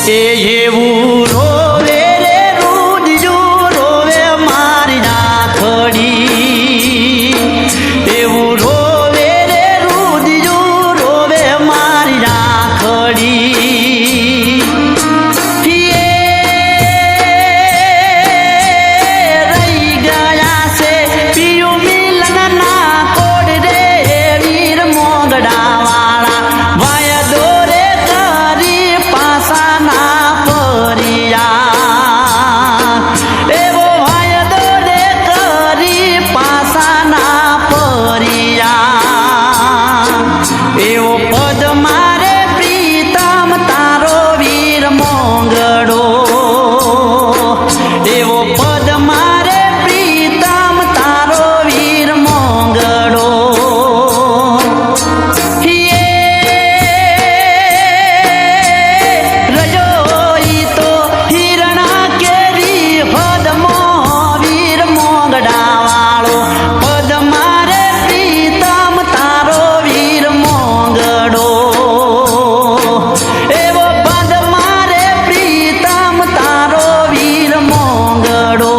એ એવું રોવે રે રૂડિયું રોવે મારી રાખડી એવું રોવે રે રૂડિયું રોવે મારી રાખડી રહી ગયા છે પિયું મિલન ના કોડ રે વીર મોગડા વાળા વાયદો રે કરી પાસા ના ફરિયા એવો વાયદો રે કરી પાસા ના ફરિયા એવો પદ મારે પ્રીતમ તારો વીર મોગડો એવો પદ મારે પ્રીતમ તારો વીર મોગડો રજોઈ તો હિરણા કેરી પદમો વીર મોગડા વાળો પદ મારે પ્રીતમ તારો વીર મોગડો એવો પદ મારે પ્રીતમ તારો વીર મોગડો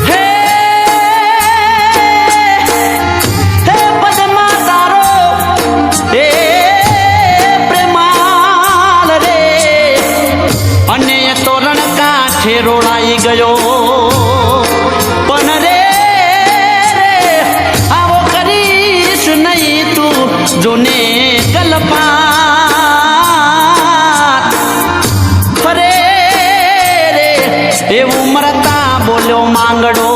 હે પદ્મા તારો હે પ્રેમાલ રે અને તોરણ કાંઠે રોળાઈ ગયો પણ રે આવો કરીશ નહીં તું જોને કલ્પાત ફરે રે એવું મરતા બોલ્યો માંગડો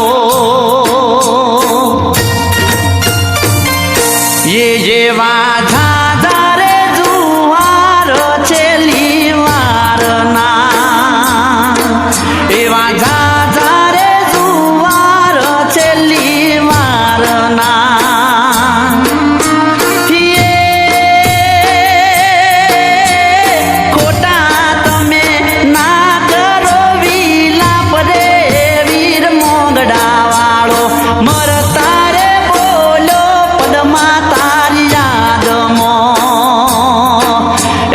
એ જેવા ઝાઝા રે જુવાર છે લીવારના એવા ઝાઝા રે જુવાર છે લીવારના ખોટા તમે ના કરો વિલાપ રે વીર મોગડા વાળો મરતા રે બોલો પદમા તારી યાદમાં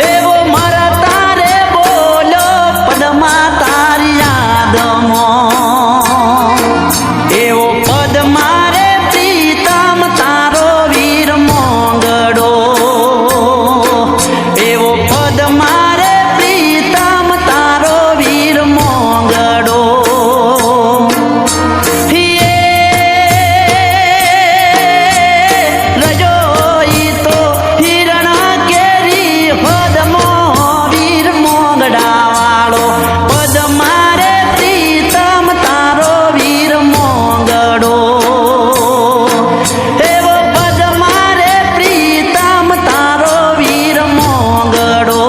એવો મરતા રે બોલો પદમા તારી યાદમાં એવો પદ મારે પ્રીતમ તારો વીર મોગડો એવો પદ મારે પ્રીતમ તારો વીર મોગડો રજોઈ તો હિરણા કેરી પદમો વીર મોગડા વાળો પદ મારે પ્રીતમ તારો વીર મોગડો એવો પદ મારે પ્રીતમ તારો વીર મોગડો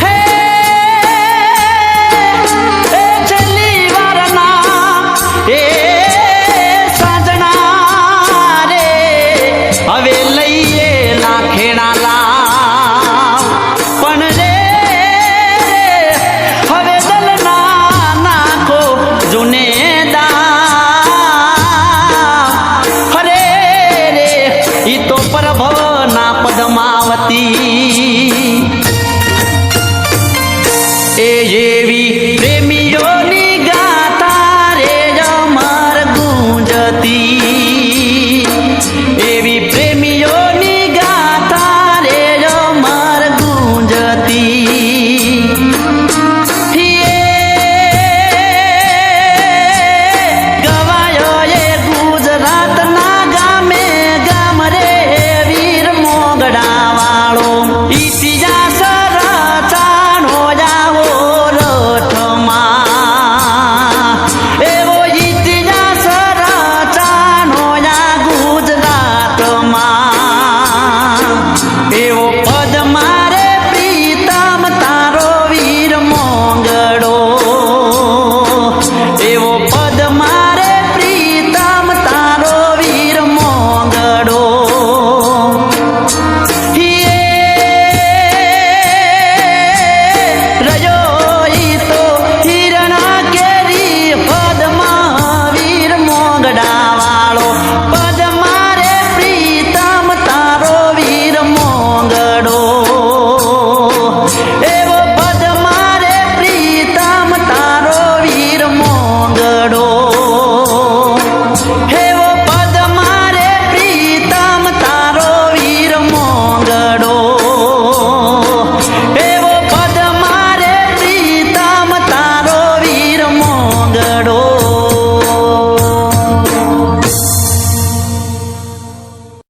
હે છેલ્લી વારના એ સાજણા રે હવે લઈએ લાખેણા લાવ પણ રે હવે દલના નાખો જુને હરે રે ઈ તો પ્રભવના પદ્માવતી